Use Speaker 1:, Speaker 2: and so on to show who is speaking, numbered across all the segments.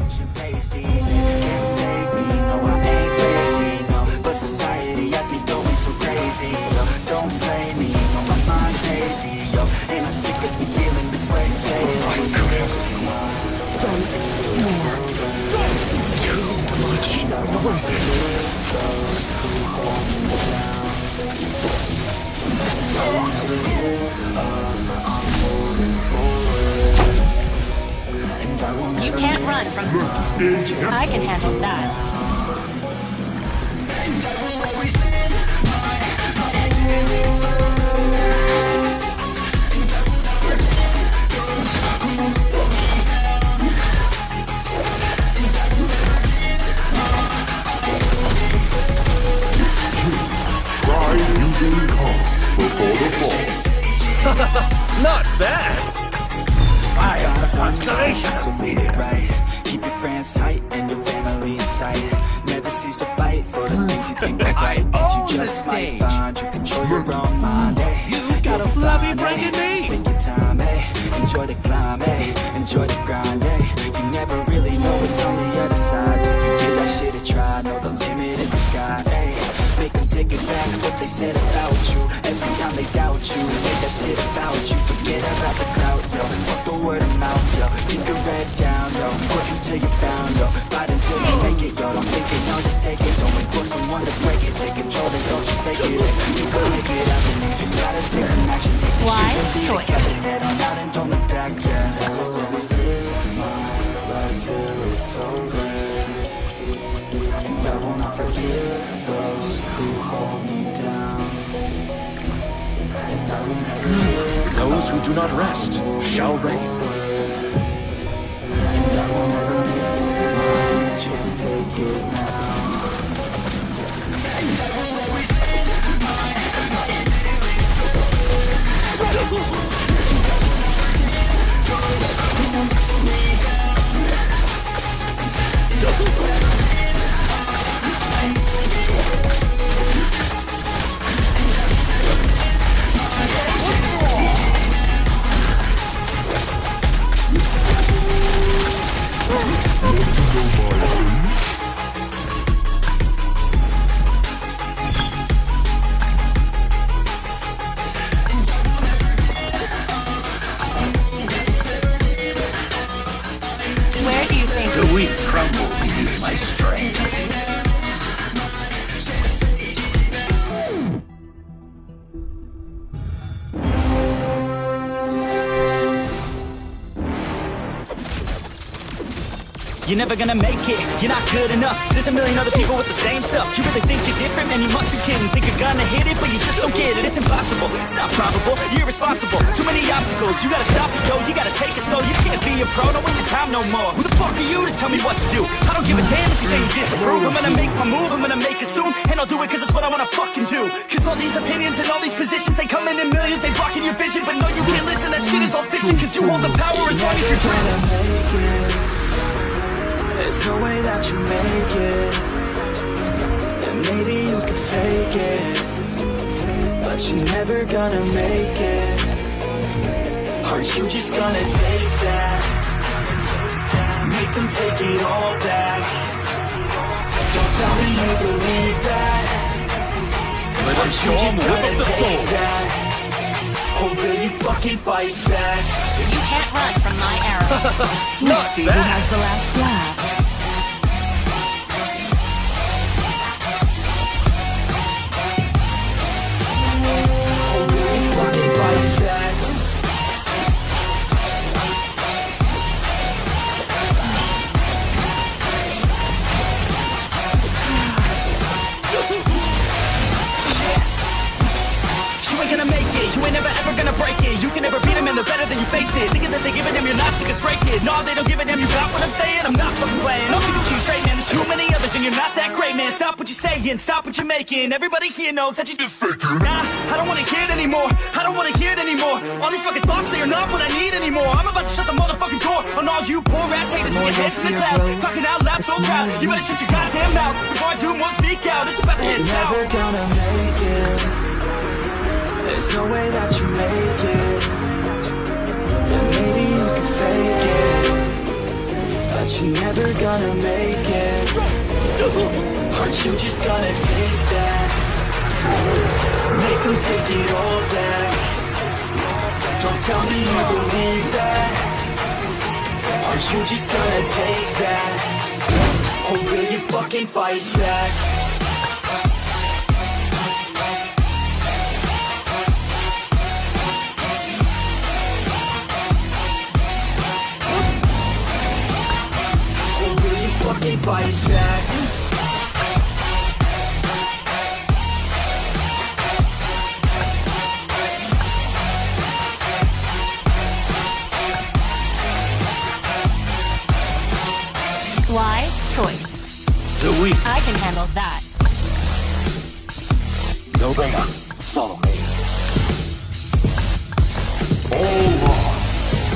Speaker 1: attention pasties and can't save me. No, I ain't lazy, no, but society has me going so crazy. Yo, don't blame me, no, my mind's hazy, yo, and I'm sick of me feeling this way daily.
Speaker 2: I could have.
Speaker 3: Don't more.
Speaker 2: Too much noises.
Speaker 3: You can't run from... I can handle that.
Speaker 2: Pride usually comes before the fall.
Speaker 4: Not bad!
Speaker 1: I got a constellation, so lead it right. Keep your friends tight and your family in sight. Never cease to fight for the things you think are right. Cause you just might find you control your own mind, eh?
Speaker 4: You got a fluffy breaking me!
Speaker 1: Just take your time, eh? Enjoy the climb, eh? Enjoy the grind, eh? You never really know what's on the other side till you give that shit a try. Know the limit is the sky, eh? Make them take it back what they said about you. Every time they doubt you, make that shit about you. Forget about the crowd, yo. Fuck the word of mouth, yo. Keep your head down, yo. Work until you're found, yo. Fight until you make it, yo. Don't think it, no, just take it. Don't wait for someone to break it. Take control, then don't just take it. You can make it happen. You just gotta take some action.
Speaker 3: Wise choice.
Speaker 1: Kept your head on out and don't look back, yeah. I will always live my life till it's over. And I will not forget those who hold me down. And I will never give
Speaker 4: Those who do not rest shall reign.
Speaker 1: and I will never miss mine. Just take it now.
Speaker 3: Where do you think...
Speaker 4: The weak crumble beneath my strength.
Speaker 1: You're never gonna make it, you're not good enough. There's a million other people with the same stuff. You really think you're different, man, you must be kidding. Think you're gonna hit it, but you just don't get it. It's impossible, it's not probable, you're irresponsible. Too many obstacles, you gotta stop it, yo. You gotta take it slow, you can't be a pro. Don't waste your time no more. Who the fuck are you to tell me what to do? I don't give a damn if you say you disapprove. I'm gonna make my move, I'm gonna make it soon. And I'll do it cause it's what I wanna fucking do. Cause all these opinions and all these positions, they come in millions. They blocking your vision, but no, you can't listen. That shit is all fiction. Cause you hold the power as long as you're dreaming. There's no way that you make it. And maybe you can fake it, but you're never gonna make it. Are you just gonna take that? Make them take it all back. Don't tell me you believe that.
Speaker 4: Let
Speaker 1: Are
Speaker 4: us
Speaker 1: you just
Speaker 4: storm whip
Speaker 1: gonna
Speaker 4: up the
Speaker 1: take
Speaker 4: soul.
Speaker 1: that? Or will you fucking fight back?
Speaker 3: You can't run from my arrow.
Speaker 4: Not
Speaker 3: See who
Speaker 4: bad.
Speaker 3: has the last laugh.
Speaker 1: Or will you fucking fight back? You ain't gonna make it, you ain't never ever gonna break it. You can never beat them and they're better than you face it. Thinking that they give a damn, you're not like a stray kid. No, they don't give a damn, you got what I'm saying. I'm not fucking playing, I'll keep it to you straight, man. There's too many others and you're not that great, man. Stop what you're saying, stop what you're making. Everybody here knows that you just faking. Nah, I don't wanna hear it anymore, I don't wanna hear it anymore. All these fucking thoughts, they are not what I need anymore. I'm about to shut the motherfucking door on all you poor ass haters with your heads in the clouds. Talking out loud so proud, you better shut your goddamn mouth before I do more speak out. It's about to head south. You're never gonna make it. There's no way that you make it. And maybe you can fake it, but you're never gonna make it? Aren't you just gonna take that? Make them take it all back. Don't tell me you believe that. Aren't you just gonna take that? Or will you fucking fight back? Or will you fucking fight back?
Speaker 3: Wise choice.
Speaker 4: The weak.
Speaker 3: I can handle that.
Speaker 4: No brainer. Follow me.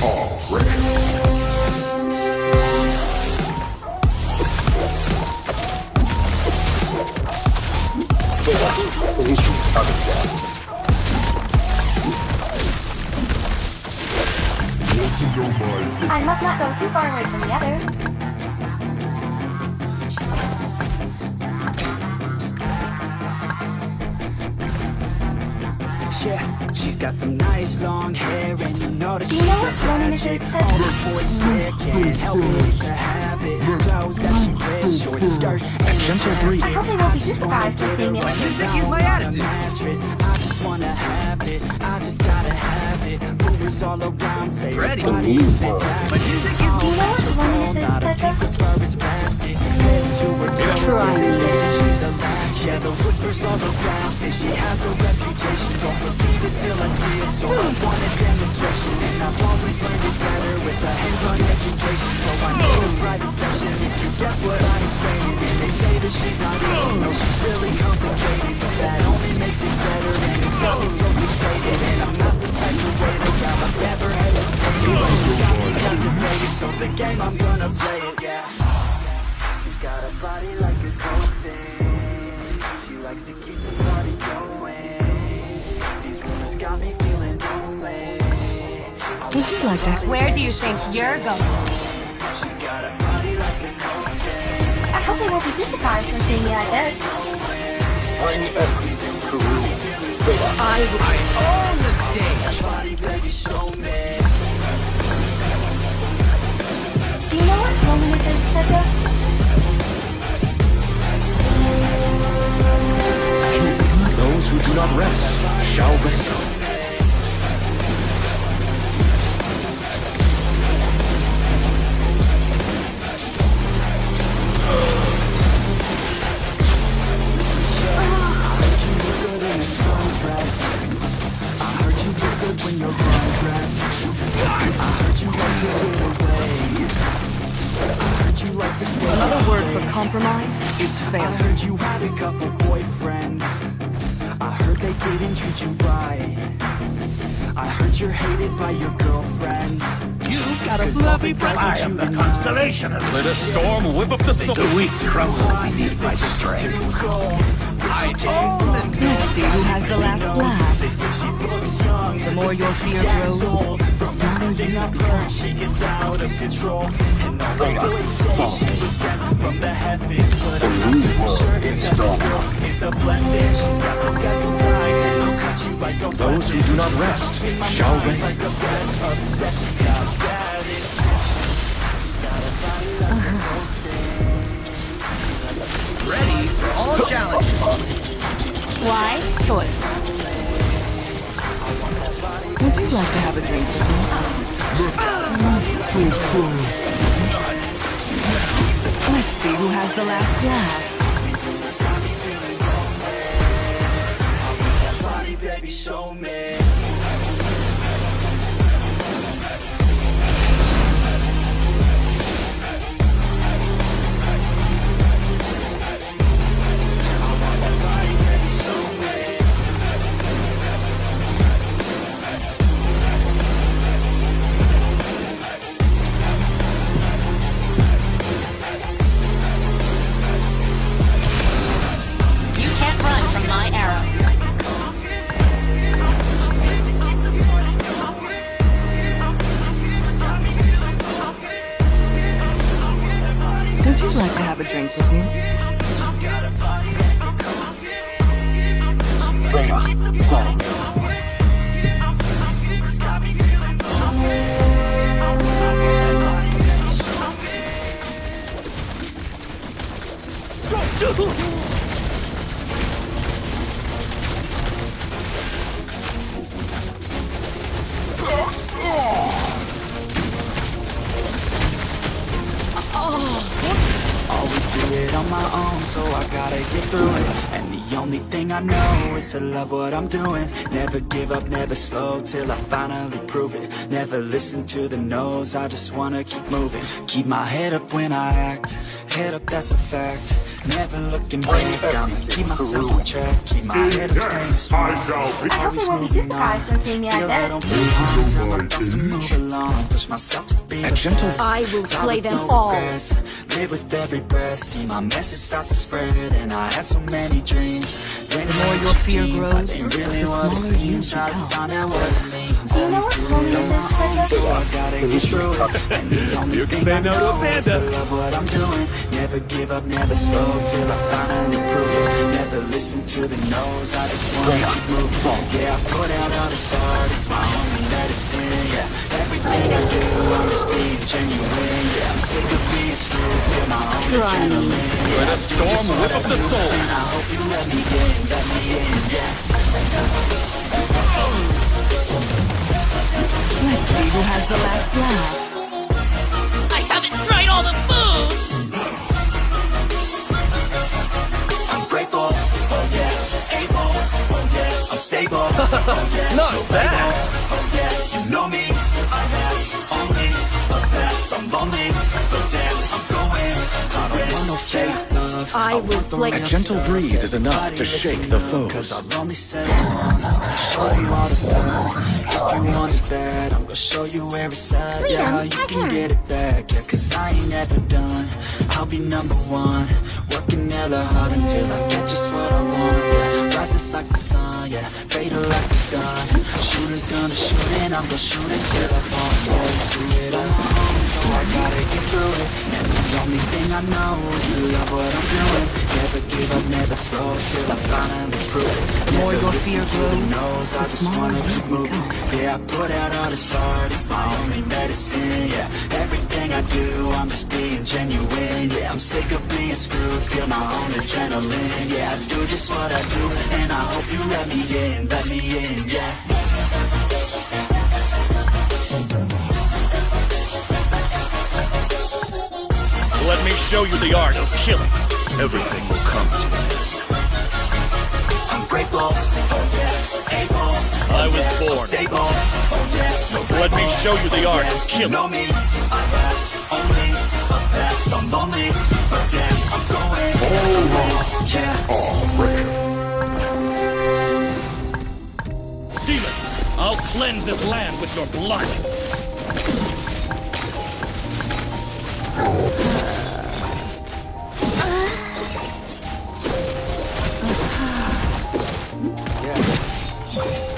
Speaker 2: All are ready. Want to know my
Speaker 5: I must not go too far away from the others.
Speaker 1: Yeah, she's got some nice long hair, and you know that
Speaker 5: Do you know what loneliness is?
Speaker 1: boys there can't help it, it's a habit. Clothes that she wears, short skirts and gentle
Speaker 5: I
Speaker 1: breathing.
Speaker 5: hope they won't be too surprised to see me.
Speaker 1: Music is my attitude. I just wanna have it, I just gotta have it. Rumors all around say
Speaker 4: Ready.
Speaker 1: the new world.
Speaker 4: My music is
Speaker 5: Do you know what loneliness is, Tetra?
Speaker 1: Yeah, the whispers all around say she has a reputation. Don't believe it till I see it, so I want a demonstration. And I've always learned it better with a hands-on education. So I need a private session if you get what I'm explaining. And they say that she's not easy, no, she's really complicated, but that only makes it better. And it's got me so frustrated, and I'm not the type of waiter, yeah, I've never hesitated. But she got me captivated, so the game I'm gonna play it, yeah. She's got a body like a coffin. She likes to keep the party going. These rumors got me feeling lonely.
Speaker 3: Would you like to? Where do you think you're going?
Speaker 1: She's got a body like a coffin.
Speaker 5: I hope they won't be too surprised to see me like this.
Speaker 4: Bring everything to rune.
Speaker 1: I own the stage. Body, baby, show me.
Speaker 5: Do you know what loneliness is, Tetra?
Speaker 4: Those who do not rest shall reign.
Speaker 6: Another word for compromise is
Speaker 1: I
Speaker 6: failure.
Speaker 1: heard you had a couple boyfriends. I heard they didn't treat you right. I heard you're hated by your girlfriends.
Speaker 4: You got a fluffy friend. I am the constellation. Let a storm whip up the soul. The weak tremble beneath my strength. I own this.
Speaker 6: Let's see who has the last laugh.
Speaker 1: They say she looks young.
Speaker 6: The more your fear grows, the smarter you become.
Speaker 1: She gets out of control. And the
Speaker 4: Radar,
Speaker 1: way say
Speaker 4: follow
Speaker 1: she
Speaker 4: me.
Speaker 1: was sent from the heavens. But
Speaker 4: The
Speaker 1: I'm
Speaker 4: new
Speaker 1: not so
Speaker 4: world
Speaker 1: sure
Speaker 4: is
Speaker 1: that
Speaker 4: strong.
Speaker 1: this girl is a blessing. She's got the devil's eyes, and I'll cut you like a
Speaker 4: Those who do not rest shall reign.
Speaker 1: like a breath obsession. Got that
Speaker 4: Ready for all challenges.
Speaker 3: Wise choice.
Speaker 6: Would you like to have a drink with me? Let's see who has the last laugh.
Speaker 1: body, baby, show me.
Speaker 3: You can't run from my arrow.
Speaker 6: you'd like to have a drink with me.
Speaker 4: Follow me.
Speaker 1: Always do it on my own, so I gotta get through it. And the only thing I know is to love what I'm doing. Never give up, never slow, till I finally prove it. Never listen to the no's, I just wanna keep moving. Keep my head up when I act, head up, that's a fact. Never looking back, I'ma keep myself on track. Keep my head up, staying strong.
Speaker 5: I hope you won't be too surprised when seeing me like
Speaker 1: Feel I
Speaker 5: this.
Speaker 1: don't feel hard, tell my thoughts to move along. Push myself to be the best.
Speaker 3: I will slay them
Speaker 1: No
Speaker 3: all.
Speaker 1: regrets. Live with every breath, see my message start to spread. And I had so many dreams. The
Speaker 6: more your fear grows,
Speaker 1: really
Speaker 6: the
Speaker 1: what it
Speaker 6: smaller you
Speaker 1: seems. Try to
Speaker 6: become.
Speaker 1: find out what it means.
Speaker 5: Do you know what loneliness is, Tetra?
Speaker 1: So I gotta get through it. And the only
Speaker 4: You can
Speaker 1: thing
Speaker 4: say
Speaker 1: I
Speaker 4: no to a
Speaker 1: know is to
Speaker 4: panda.
Speaker 1: love what I'm doing. Never give up, never slow, till I finally prove it. Never listen to the no's, I just wanna keep moving. Yeah, I put out all this art, it's my only medicine. Yeah, everything I do, I'm just being genuine. Yeah, I'm sick of being screwed, feel my own adrenaline.
Speaker 4: Let a storm whip up the soul.
Speaker 1: And I hope you let me in, yeah.
Speaker 6: Let's see who has the last laugh.
Speaker 3: I haven't tried all the food!
Speaker 1: I'm grateful, oh yeah, able, oh yeah, I'm stable, oh yeah,
Speaker 4: Not bad.
Speaker 1: oh yeah, you know me, I have only a past, I'm lonely, but damn, I'm going, I don't want no fake love,
Speaker 3: I will slay
Speaker 4: A gentle breeze is enough to shake the
Speaker 1: cause
Speaker 4: foes.
Speaker 1: I'll only say once, show you all the stuff, if you want it bad, I'm gonna show you where it's at, yeah, how you can get it back, yeah, cause I ain't never done, I'll be number one, working hella hard until I get just what I want, yeah, rises like the sun, yeah, fatal like a gun, shooter's gonna shoot and I'm gonna shoot it till I fall, yeah, let's do it on my own, so I gotta get through it, and the only thing I know is to love what I'm doing, never give up, never slow, till I finally prove it,
Speaker 6: more
Speaker 1: never
Speaker 6: your
Speaker 1: listen
Speaker 6: fear
Speaker 1: to the
Speaker 6: grows,
Speaker 1: no's, I
Speaker 6: the
Speaker 1: just
Speaker 6: smaller
Speaker 1: wanna
Speaker 6: you
Speaker 1: keep moving,
Speaker 6: become.
Speaker 1: yeah, I put out all this art, it's my only medicine, yeah, everything I do, I'm just being genuine, yeah, I'm sick of being screwed, feel my own adrenaline, yeah, I do just what I do, and I hope you let me in, yeah.
Speaker 4: Let me show you the art of killing. Everything will come to an end.
Speaker 1: I'm grateful, oh yeah, able,
Speaker 4: I was born.
Speaker 1: stable, oh yeah, no
Speaker 4: Let me
Speaker 1: grateful,
Speaker 4: show you the art of
Speaker 1: you
Speaker 4: killing.
Speaker 1: know me, I have only a past, I'm lonely, but damn, I'm going, yeah.
Speaker 4: Demons, I'll cleanse this land with your blood.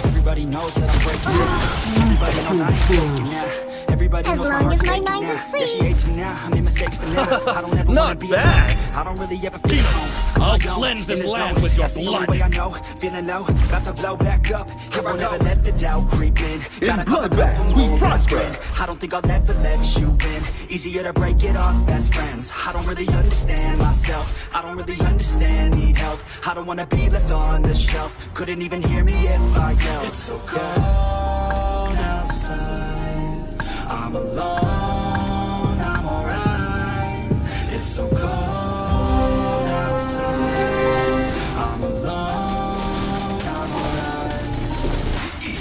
Speaker 1: Everybody knows that I'm breaking now. Everybody knows I ain't faking now. Everybody
Speaker 5: As
Speaker 1: knows
Speaker 5: long
Speaker 1: heart's
Speaker 5: as my
Speaker 1: faking
Speaker 5: mind
Speaker 1: now.
Speaker 5: is free.
Speaker 1: Yeah, she hates me now. I made mistakes, but now I don't ever
Speaker 4: Not
Speaker 1: wanna be
Speaker 4: bad.
Speaker 1: alone. I don't really ever feel
Speaker 4: Demons,
Speaker 1: home.
Speaker 4: I'll
Speaker 1: I'm alone
Speaker 4: cleanse this
Speaker 1: in the
Speaker 4: land
Speaker 1: zone.
Speaker 4: with your
Speaker 1: That's the only
Speaker 4: blood.
Speaker 1: way I know. Feeling low, about to blow back up. Here I'll never let the doubt creep in. Gotta
Speaker 2: bloodbaths, we prosper.
Speaker 1: I don't think I'll ever let you in. Easier to break it off best friends. I don't really understand myself. I don't really understand, need help. I don't wanna be left on the shelf. Couldn't even hear me if I yelled. It's so cold outside. I'm alone, I'm alright. It's so cold outside. I'm alone, I'm alright.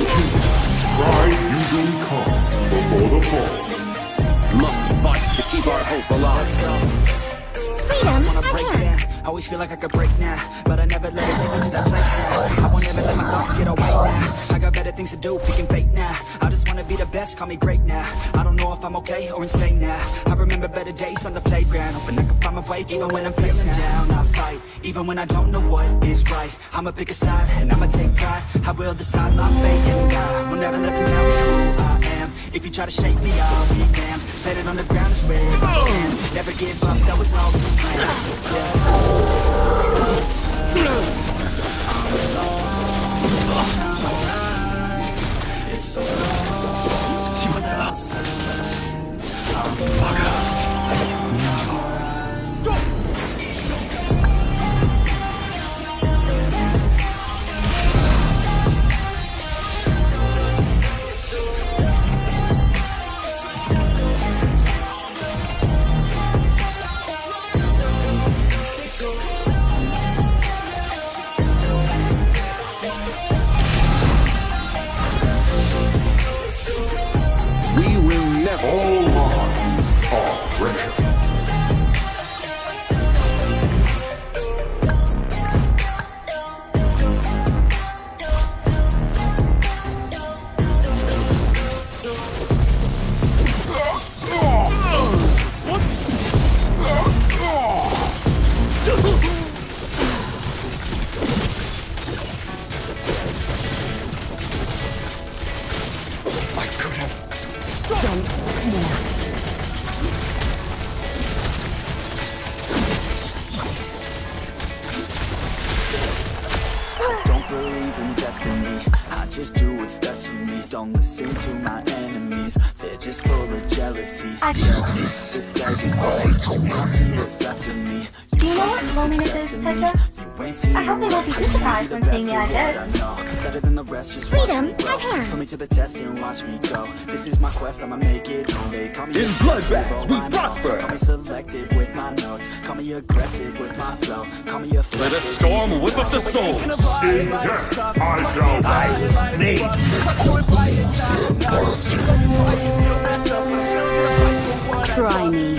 Speaker 2: Pride usually comes before the fall.
Speaker 4: Must fight to keep our hope alive.
Speaker 5: Freedom,
Speaker 1: Wanna break down, always feel like I could break now, but I never let it take me to that place now. I won't ever let my thoughts get away now. I got better things to do, picking fate now. I just wanna be the best, call me great now. I don't know if I'm okay or insane now. I remember better days on the playground, hoping I can find my way. Even when I'm feeling down, I fight. Even when I don't know what is right, I'ma pick a side and I'ma take pride. I will decide my fate and God will never let them tell me who I am. If you try to shake me, I'll be damned. Let it on the ground is where I stand. Never give up, that was always the plan. It's so
Speaker 2: All lives are precious.
Speaker 1: believe in destiny. I just do what's best for me. Don't listen to my enemies, they're just full of jealousy. This life is all you see what's left of me.
Speaker 5: Do you know what loneliness is, Tetra? I hope they won't be too surprised when seeing me like this.
Speaker 1: Better than the rest, just
Speaker 5: Freedom,
Speaker 1: watch me grow.
Speaker 5: my hand.
Speaker 1: Put me to the test and watch me go. This is my quest, I'ma make it someday. Call me
Speaker 7: In bloodbaths, we prosper.
Speaker 1: Call me selective with my notes. Call me aggressive with my flow. Call me a
Speaker 4: Let a storm whip up the souls.
Speaker 2: In death, I shall
Speaker 6: Try me.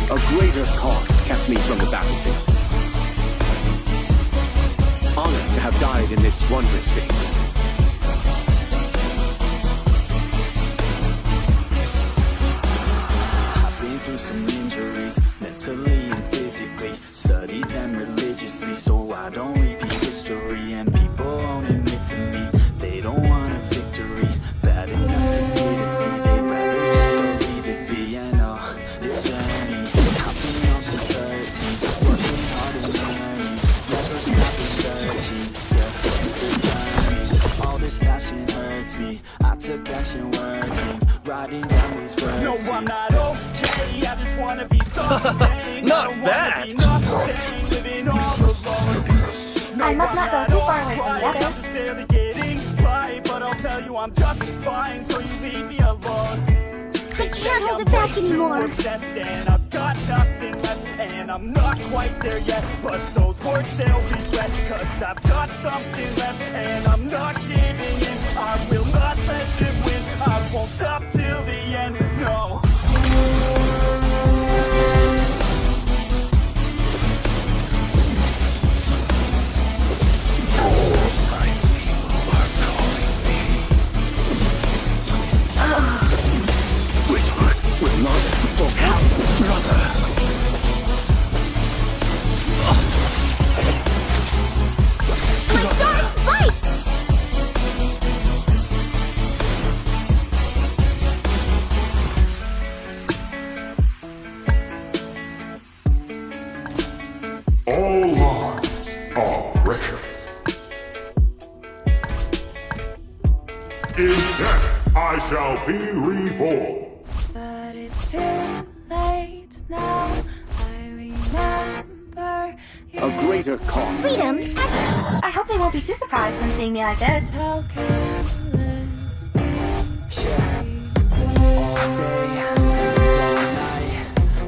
Speaker 7: A greater cause kept me from the battlefield. Honored to have died in this wondrous city.
Speaker 1: I've been through some injuries, mentally and physically. Studied them religiously, so I don't repeat history. And people won't admit to me, they don't want a victory. Bad enough to be to see, they'd rather just go leave it be. And oh, this journey, I've been on since 13, working hard and learning, never stopping searching. Yeah, it's the journey, all this passion hurts me. I took action working, writing down these words. No, I'm not okay, I just wanna be something.
Speaker 4: Not bad.
Speaker 5: I must not go too far away from the others.
Speaker 1: I'm just barely getting by, but I'll tell you I'm just fine, so you leave me alone.
Speaker 5: I can't hold it back anymore.
Speaker 1: And I've got nothing left, and I'm not quite there yet. But those words, they'll regret, cause I've got something left, and I'm not giving in. I will not let them win, I won't stop till the end, no.
Speaker 7: Will not forget, brother.
Speaker 2: All lives are precious. In death, I shall be reborn.
Speaker 5: But it's too late now. I remember
Speaker 7: A greater cause.
Speaker 5: Freedom? I hope they won't be too surprised when seeing me like this.
Speaker 8: All day, all night,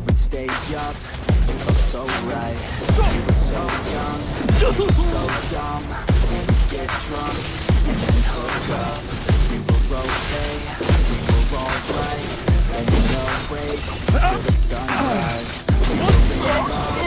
Speaker 8: we'd stay up, it felt so right. We were so young, so dumb, we'd get drunk and then hook up. We were okay, we were alright, and no break till the sunrise. We were in love,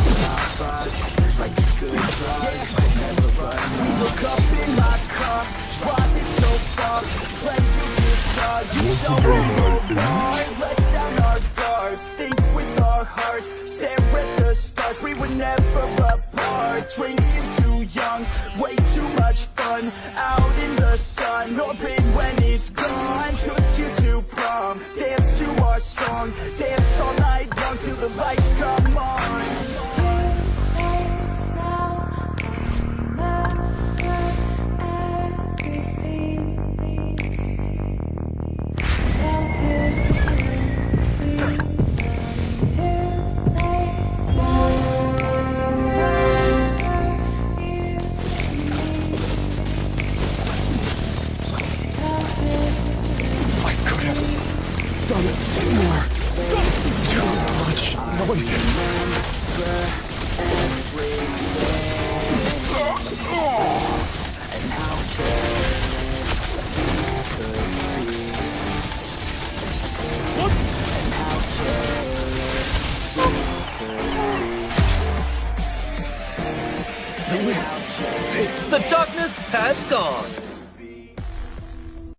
Speaker 8: stop us, like a good drug, never run out. Look up in my car, driving so far, playing guitar, you show me your heart. Let down our guards, think with our hearts, stare at the stars, we were never apart. Drinking too young, way too much fun, out in the sun, orbit when it's gone. Took you to prom, dance to our song, dance all night long till the lights come on.
Speaker 4: The darkness has gone.